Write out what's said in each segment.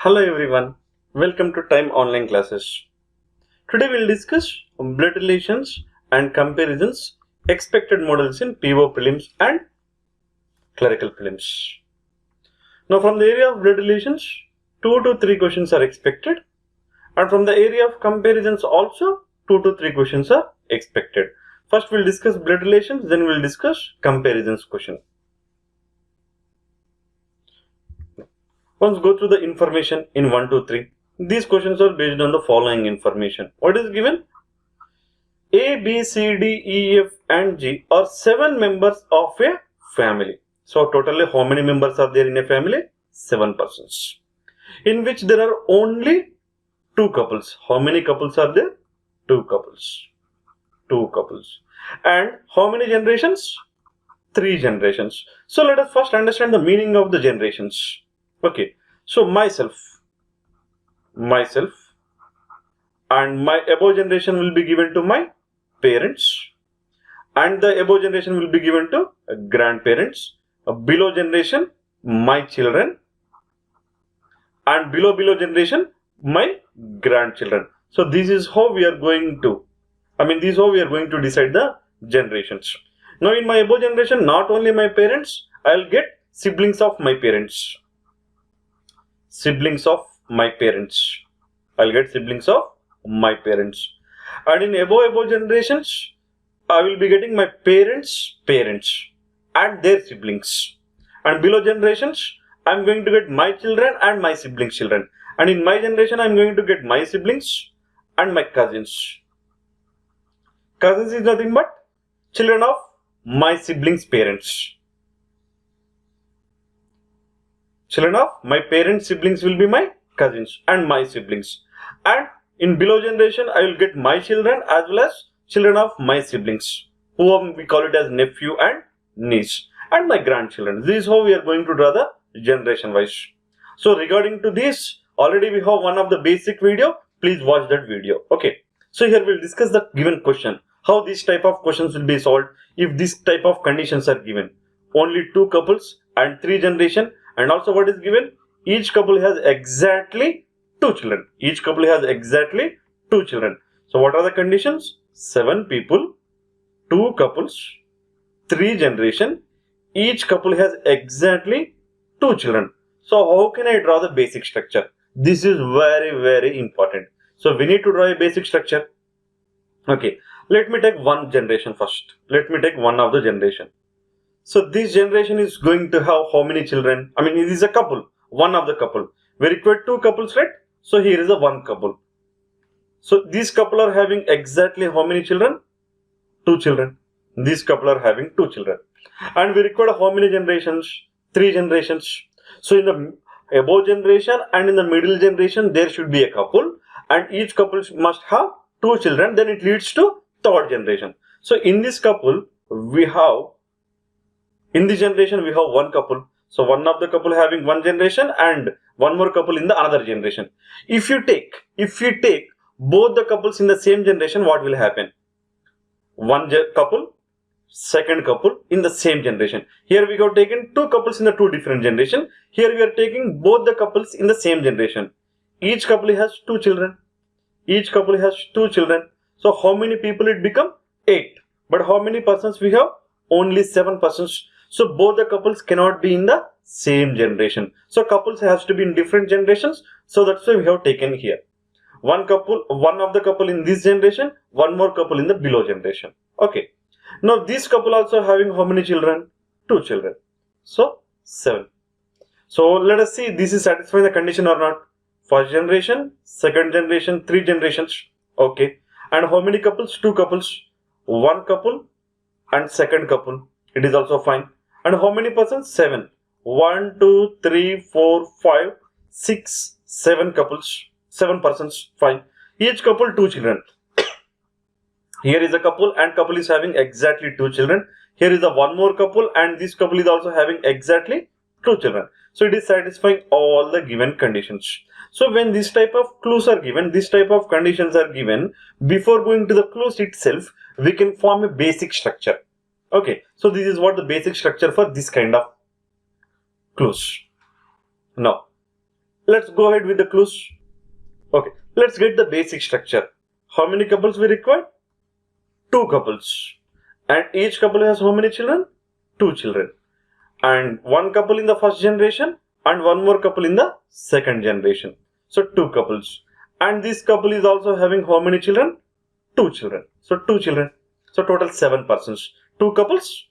Hello everyone, welcome to Time Online Classes. Today we'll discuss blood relations and comparisons, expected models in PO prelims and clerical prelims. Now from the area of blood relations, 2 to 3 questions are expected, and from the area of comparisons also 2 to 3 questions are expected. First we'll discuss blood relations, then we'll discuss comparisons question. Once go through the information in 1, 2, 3. These questions are based on the following information. What is given? A, B, C, D, E, F and G are 7 members of a family. So totally how many members are there in a family? 7 persons. In which there are only 2 couples. How many couples are there? 2 couples. 2 couples. And how many generations? 3 generations. So let us first understand the meaning of the generations. Okay, so myself and my above generation will be given to my parents, and the above generation will be given to grandparents, below generation my children, and below generation my grandchildren. So this is how we are going to, this is how we are going to decide the generations. Now in my above generation, not only my parents, I'll get siblings of my parents. I'll get siblings of my parents. And in above generations, I will be getting my parents and their siblings. And below generations, I'm going to get my children and my siblings' children. And in my generation, I'm going to get my siblings and my cousins. Cousins is nothing but children of my siblings' parents. Children of my parents' siblings will be my cousins and my siblings. And in below generation, I will get my children as well as children of my siblings, whom we call it as nephew and niece, and my grandchildren. This is how we are going to draw the generation wise. So regarding to this, already we have one of the basic video. Please watch that video. Okay. So here we'll discuss the given question. How this type of questions will be solved if this type of conditions are given. Only 2 couples and 3 generation. And also what is given? Each couple has exactly 2 children. Each couple has exactly 2 children. So what are the conditions? 7 people, 2 couples, 3 generation. Each couple has exactly 2 children. So how can I draw the basic structure? This is very important. So we need to draw a basic structure. Okay. Let me take one generation first. Let me take one of the generation. So this generation is going to have how many children? It is a couple, one of the couple. We require 2 couples, right? So here is a 1 couple. So these couple are having exactly how many children? 2 children. These couple are having 2 children. And we require how many generations? 3 generations. So in the above generation and in the middle generation, there should be a couple. And each couple must have 2 children. Then it leads to 3rd generation. So in this couple, in this generation, we have 1 couple. So one of the couple having 1 generation and 1 more couple in the another generation. If you take both the couples in the same generation, what will happen? 1 couple, 2nd couple in the same generation. Here we have taken 2 couples in the 2 different generation. Here we are taking both the couples in the same generation. Each couple has 2 children. Each couple has 2 children. So how many people it become? 8. But how many persons we have? Only 7 persons. So both the couples cannot be in the same generation. So couples has to be in different generations. So that's why we have taken here. One of the couple in this generation, 1 more couple in the below generation. Okay. Now this couple also having how many children? 2 children. So 7. So let us see this is satisfying the condition or not. 1st generation, 2nd generation, 3 generations. Okay. And how many couples? 2 couples. 1 couple and 2nd couple. It is also fine. And how many persons? 7. 1, 2, 3, 4, 5, 6, 7 couples. 7 persons. Fine. Each couple 2 children. Here is a couple and couple is having exactly 2 children. Here is a 1 more couple and this couple is also having exactly 2 children. So it is satisfying all the given conditions. So when this type of clues are given, this type of conditions are given, before going to the clues itself, we can form a basic structure. Okay, so this is what the basic structure for this kind of clues. Now, Let's go ahead with the clues. Okay, let's get the basic structure. How many couples we require? 2 couples. And each couple has how many children? 2 children. And 1 couple in the first generation and 1 more couple in the second generation. So 2 couples. And this couple is also having how many children? 2 children. So 2 children. So total 7 persons. 2 couples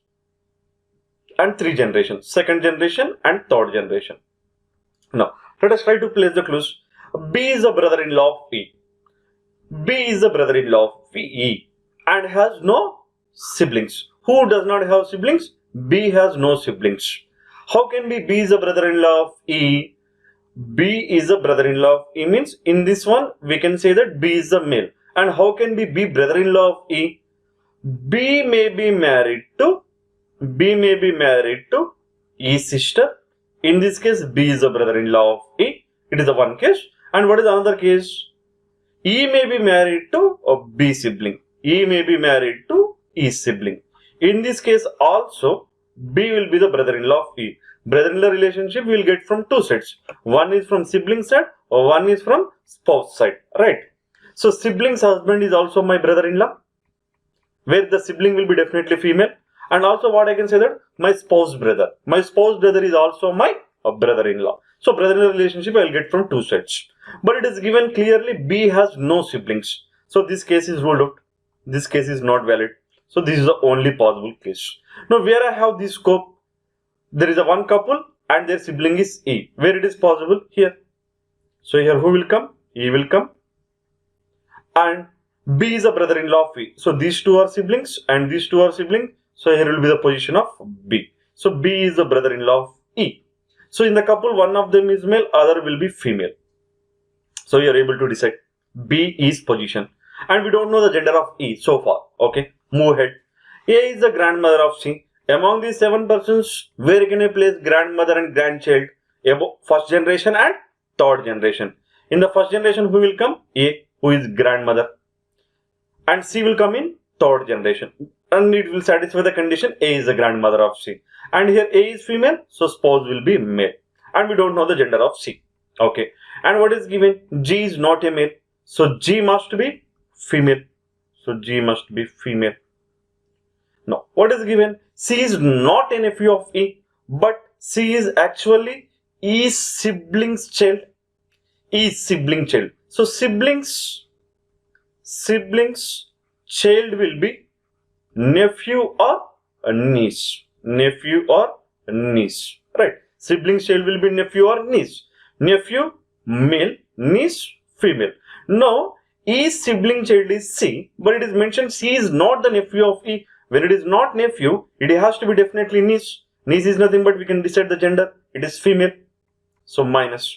and 3 generations. Second generation and third generation. Now, let us try to place the clues. B is a brother-in-law of E. B is a brother-in-law of E and has no siblings. Who does not have siblings? B has no siblings. How can be B is a brother-in-law of E? B is a brother-in-law of E means in this one we can say that B is a male. And how can be B brother-in-law of E? B may be married to E's sister. In this case, B is a brother-in-law of E. It is the one case. And what is another case? E may be married to a B sibling. E may be married to E's sibling. In this case also, B will be the brother-in-law of E. Brother-in-law relationship we will get from 2 sides. One is from sibling side or one is from spouse side. Right. So sibling's husband is also my brother-in-law, where the sibling will be definitely female. And also what I can say that my spouse brother. My spouse brother is also my brother-in-law. So brother-in-law relationship I will get from 2 sides. But it is given clearly B has no siblings. So this case is ruled out. This case is not valid. So this is the only possible case. Now where I have this scope, there is a 1 couple and their sibling is E. Where it is possible? Here. So here who will come? E will come. And B is a brother-in-law of E. So these 2 are siblings and these 2 are siblings. So here will be the position of B. So B is the brother-in-law of E. So in the couple, one of them is male, other will be female. So you are able to decide B is position. And we don't know the gender of E so far. Okay, move ahead. A is the grandmother of C. Among these 7 persons, where can I place grandmother and grandchild? First generation and third generation. In the first generation, who will come? A, who is grandmother. And C will come in third generation. And it will satisfy the condition A is the grandmother of C. And here A is female, so spouse will be male. And we don't know the gender of C. Okay. And what is given? G is not a male. So G must be female. So G must be female. Now, what is given? C is not a nephew of E, but C is actually E's sibling's child. E's sibling child. So siblings child will be nephew or niece. Nephew or niece. Right. Siblings child will be nephew or niece. Nephew male, niece female. Now E's sibling child is C, but it is mentioned C is not the nephew of E. When it is not nephew, it has to be definitely niece. Niece is nothing but we can decide the gender. It is female. So minus.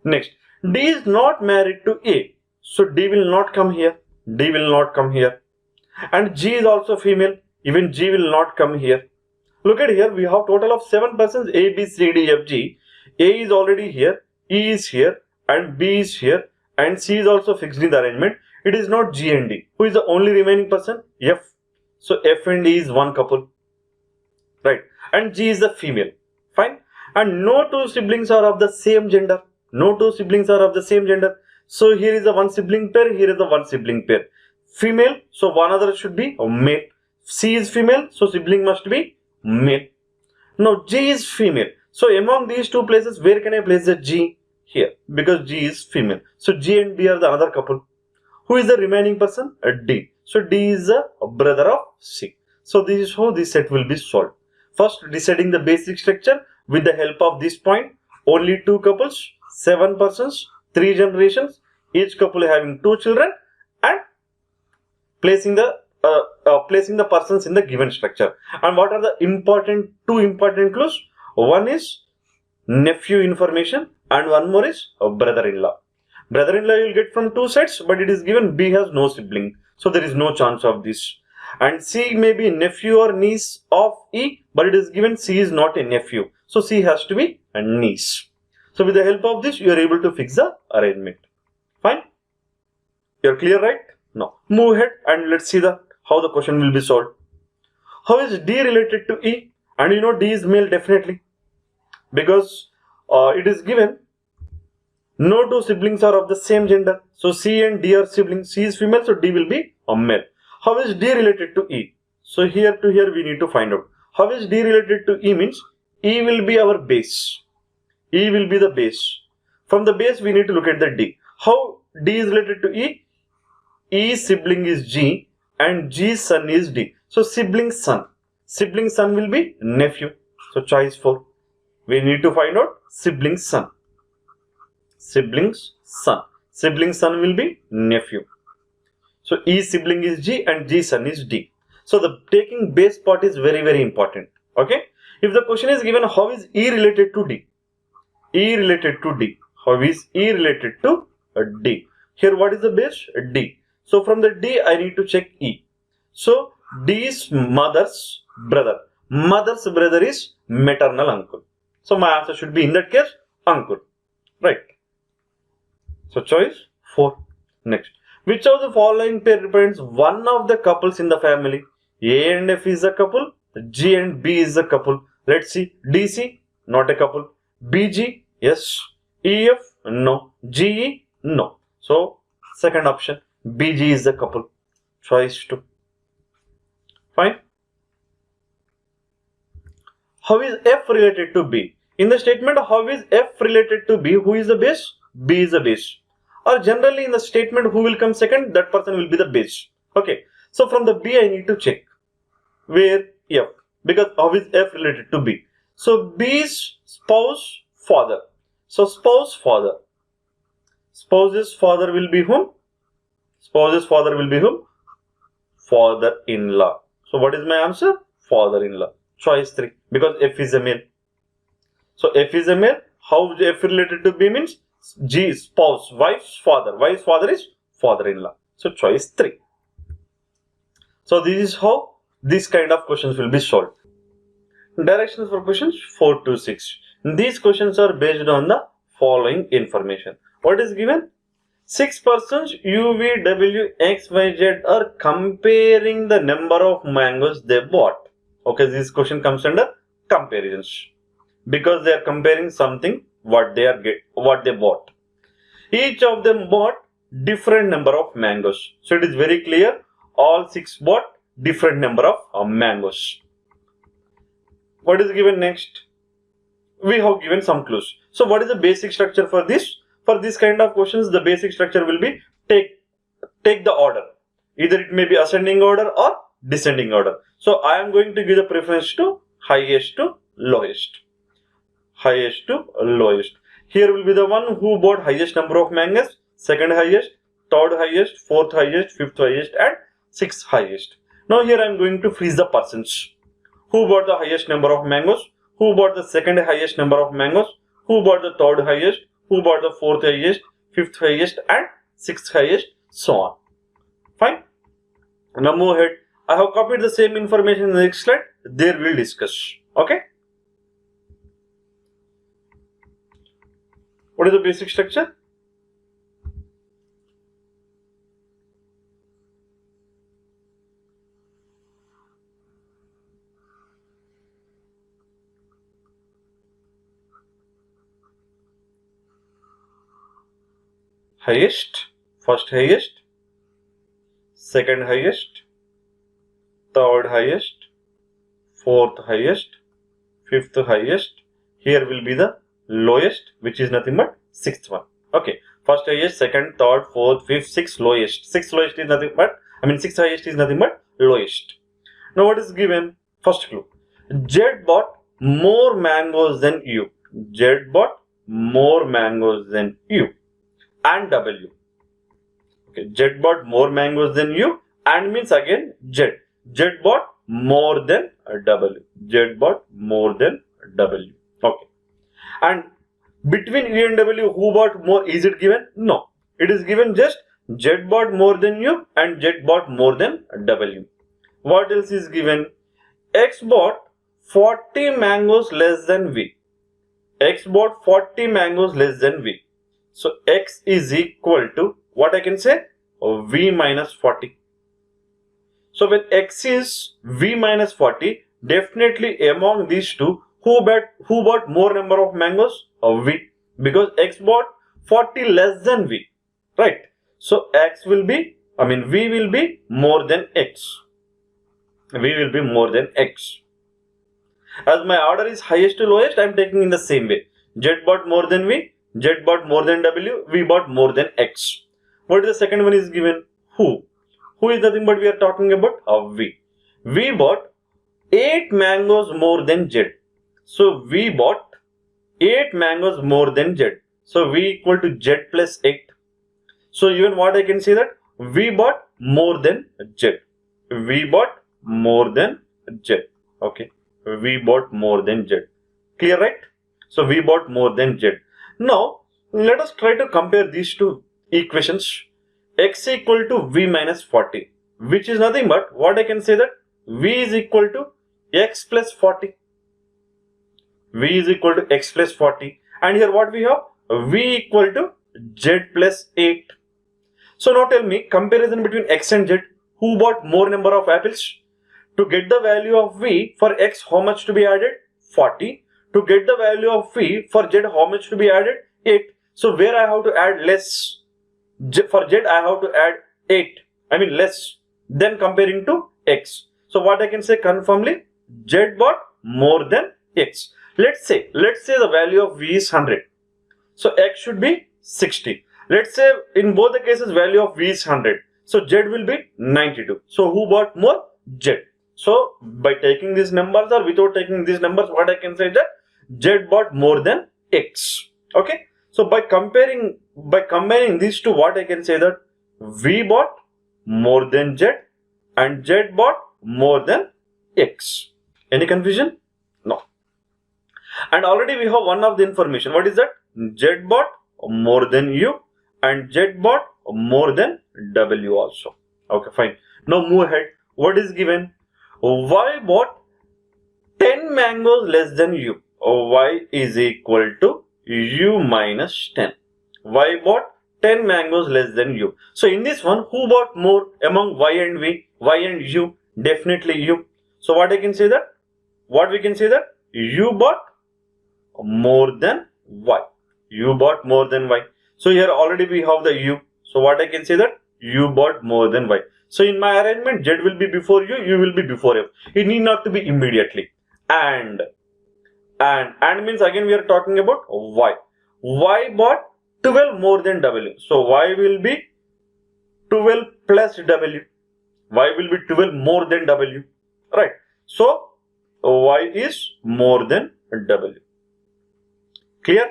Next, D is not married to A. So D will not come here. D will not come here. And G is also female. Even G will not come here. Look at here. We have total of 7 persons A, B, C, D, F, G. A is already here. E is here. And B is here. And C is also fixed in the arrangement. It is not G and D. Who is the only remaining person? F. So F and D is one couple. Right. And G is the female. Fine. And no 2 siblings are of the same gender. No 2 siblings are of the same gender. So here is a 1 sibling pair. Here is a 1 sibling pair. Female. So one other should be a male. C is female. So sibling must be male. Now G is female. So among these 2 places, where can I place the G? Here. Because G is female. So G and D are the other couple. Who is the remaining person? D. So D is a brother of C. So this is how this set will be solved. First, deciding the basic structure with the help of this point. Only 2 couples, 7 persons, 3 generations, each couple having 2 children, and placing the persons in the given structure. And what are the two important clues? One is nephew information and one more is brother-in-law. Brother-in-law you will get from 2 sides, but it is given B has no sibling. So there is no chance of this. And C may be nephew or niece of E, but it is given C is not a nephew. So C has to be a niece. So with the help of this, you are able to fix the arrangement. Fine? You are clear, right? Now, move ahead and let's see how the question will be solved. How is D related to E? And you know D is male definitely. Because it is given No two siblings are of the same gender. So C and D are siblings. C is female, so D will be a male. How is D related to E? So here to here we need to find out. How is D related to E means E will be our base. E will be the base. From the base we need to look at the D. How D is related to E? E sibling is G and G son is D. So sibling son. Sibling son will be nephew. So choice 4. We need to find out sibling son. Siblings son. Sibling son will be nephew. So E sibling is G and G son is D. So the taking base part is very important. Okay. If the question is given how is E related to D? E related to D. How is E related to D? Here what is the base? D. So from the D I need to check E. So D is mother's brother. Mother's brother is maternal uncle. So my answer should be in that case uncle. Right. So choice 4. Next. Which of the following pair represents one of the couples in the family? A and F is a couple. G and B is a couple. Let's see. DC, not a couple. BG, yes. EF, no. GE, no. So, second option. BG is a couple. Choice 2. Fine. How is F related to B? In the statement, how is F related to B? Who is the base? B is the base. Or generally in the statement, who will come second? That person will be the base. Okay. So from the B, I need to check where F. Because how is F related to B? So B's spouse, father. So spouse, father. Spouse's father will be whom? Spouse's father will be whom? Father-in-law. So what is my answer? Father-in-law. Choice 3. Because F is a male. So F is a male. How F related to B means? G spouse, wife's father. Wife's father is father-in-law. So choice 3. So this is how this kind of questions will be solved. Directions for questions 4 to 6. These questions are based on the following information. What is given? 6 persons U, V, W, X, Y, Z are comparing the number of mangoes they bought. Okay, this question comes under comparisons. Because they are comparing something what they bought. Each of them bought different number of mangoes. So it is very clear. All 6 bought different number of mangoes. What is given next? We have given some clues. So what is the basic structure for this? For this kind of questions, the basic structure will be take the order. Either it may be ascending order or descending order. So I am going to give the preference to highest to lowest. Highest to lowest. Here will be the one who bought highest number of mangoes, second highest, third highest, fourth highest, fifth highest and sixth highest. Now here I am going to freeze the persons. Who bought the highest number of mangoes? Who bought the second highest number of mangoes? Who bought the third highest? Who bought the fourth highest, fifth highest and sixth highest, so on. Fine. Now move ahead. I have copied the same information in the next slide. There we'll discuss. Okay. What is the basic structure? Highest, first highest, second highest, third highest, fourth highest, fifth highest. Here will be the lowest, which is nothing but sixth one. Okay, first highest, second, third, fourth, fifth, sixth lowest. Sixth lowest is nothing but, sixth highest is nothing but lowest. Now what is given? First clue. Z bought more mangoes than U. Z bought more mangoes than U. And W. Okay, Z bought more mangoes than U and means again Z. Z bought more than W. Z bought more than W. Okay. And between U and W, who bought more? Is it given? No. It is given just Z bought more than U and Z bought more than W. What else is given? X bought 40 mangoes less than V. X bought 40 mangoes less than V. So X is equal to what I can say? V minus 40. So when X is V minus 40, definitely among these two, who bought more number of mangoes? V. Because X bought 40 less than V, right? So X will be, V will be more than X. V will be more than X. As my order is highest to lowest, I am taking in the same way. Z bought more than V, Z bought more than W, V bought more than X. What is the second one is given? Who? Who is nothing but we are talking about V. V bought 8 mangoes more than Z. So V bought 8 mangoes more than Z. So V equal to Z plus 8. So even what I can say that V bought more than Z. V bought more than Z. Okay. V bought more than Z. Clear, right? So V bought more than Z. Now let us try to compare these two equations. X equal to V minus 40, which is nothing but what I can say that V is equal to X plus 40. V is equal to X plus 40. And here what we have? V equal to Z plus 8. So now tell me, comparison between X and Z, who bought more number of apples? To get the value of V for X, how much to be added? 40. To get the value of V for Z, how much to be added? 8. So where I have to add less? For Z, I have to add 8. Less than comparing to X. So what I can say confirmly, Z bought more than X. Let's say the value of V is 100. So X should be 60. Let's say in both the cases value of V is 100. So Z will be 92. So who bought more? Z. So by taking these numbers or without taking these numbers, what I can say that Z bought more than X. Okay. So by combining these two, what I can say that V bought more than Z and Z bought more than X. Any confusion? No. And already we have one of the information. What is that? Z bought more than U and Z bought more than W also. Okay, fine. Now move ahead. What is given? Y bought 10 mangoes less than U. Y is equal to U minus 10. Y bought 10 mangoes less than U. So in this one, who bought more among Y and V? Y and U? Definitely U. So what I can say that? What we can say that? U bought more than Y. U bought more than Y. So here already we have the U. So what I can say that? U bought more than Y. So in my arrangement, Z will be before U, U will be before F. It need not to be immediately. And means again we are talking about Y. Y bought 12 more than W. So Y will be 12 plus W. Y will be 12 more than W. Right. So Y is more than W. Clear?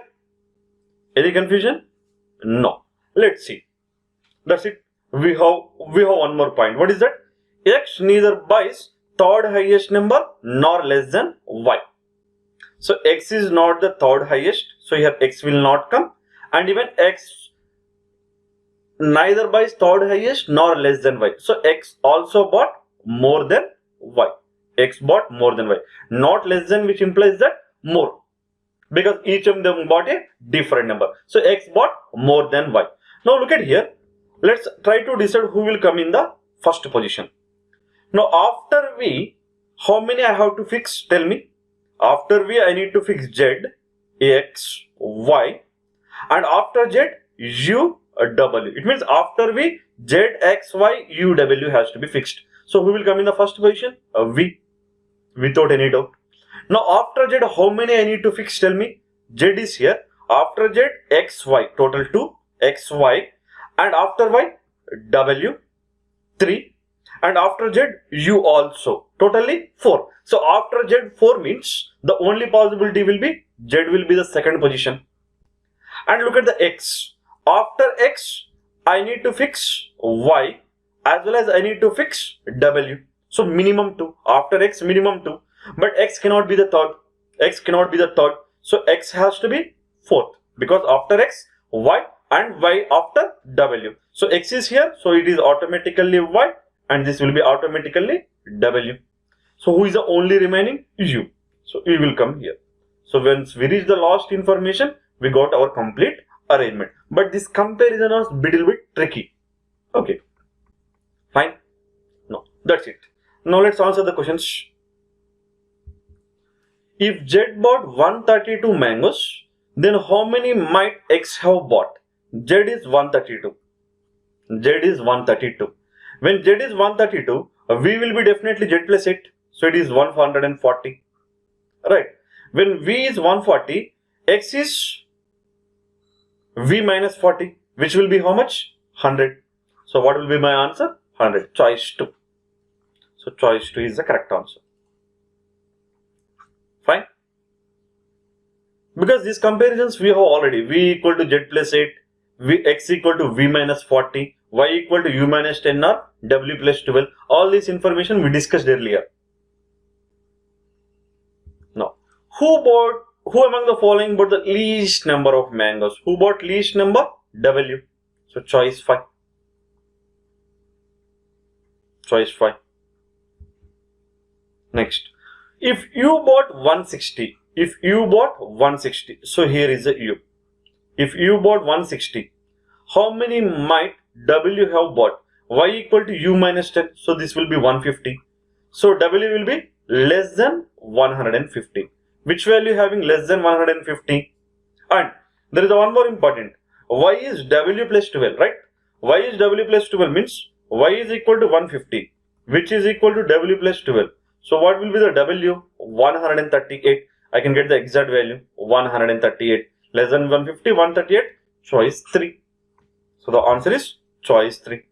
Any confusion? No. Let's see. That's it. We have one more point. What is that? X neither buys third highest number nor less than Y. So X is not the third highest. So here X will not come. And even X neither buys third highest nor less than Y. So X also bought more than Y. X bought more than Y. Not less than, which implies that more. Because each of them bought a different number. So X bought more than Y. Now look at here. Let's try to decide who will come in the first position. Now after V, how many I have to fix? Tell me. After V, I need to fix Z, X, Y. And after Z, U, W. It means after V, Z, X, Y, U, W has to be fixed. So who will come in the first position? V. Without any doubt. Now after Z, how many I need to fix? Tell me. Z is here. After Z, X, Y. Total 2. X, Y. And after Y, W, 3. And after Z, U also. Totally 4. So after Z, 4 means the only possibility will be Z will be the second position. And look at the X. After X, I need to fix Y as well as I need to fix W. So minimum 2. After X, minimum 2. But X cannot be the third. X cannot be the third. So X has to be fourth. Because after X, Y and Y after W. So X is here. So it is automatically Y. And this will be automatically W. So who is the only remaining? U. So U will come here. So once we reach the last information, we got our complete arrangement. But this comparison was a little bit tricky. Okay. Fine. No. That's it. Now let's answer the questions. If Z bought 132 mangoes, then how many might X have bought? Z is 132. Z is 132. When Z is 132, V will be definitely Z plus 8. So it is 140. Right. When V is 140, X is V minus 40, which will be how much? 100. So what will be my answer? 100. Choice 2. So choice 2 is the correct answer. Fine. Because these comparisons we have already. V equal to Z plus 8, X equal to V minus 40, Y equal to U minus 10 or W plus 12. All this information we discussed earlier. Now, who among the following bought the least number of mangoes? Who bought least number? W. So choice 5. Choice 5. Next, if you bought 160, so here is a U. If you bought 160, how many might W have bought? Y equal to U minus 10, so this will be 150. So W will be less than 150. Which value having less than 150? And there is one more important. Y is W plus 12, right? Y is W plus 12 means Y is equal to 150, which is equal to W plus 12. So what will be the W? 138. I can get the exact value, 138. Less than 150, 138, choice 3. So the answer is choice 3.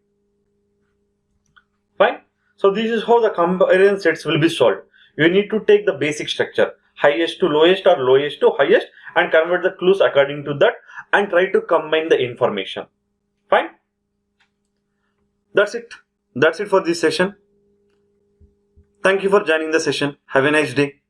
Fine. So this is how the comparison sets will be solved. You need to take the basic structure, highest to lowest or lowest to highest, and convert the clues according to that and try to combine the information. Fine. That's it. That's it for this session. Thank you for joining the session. Have a nice day.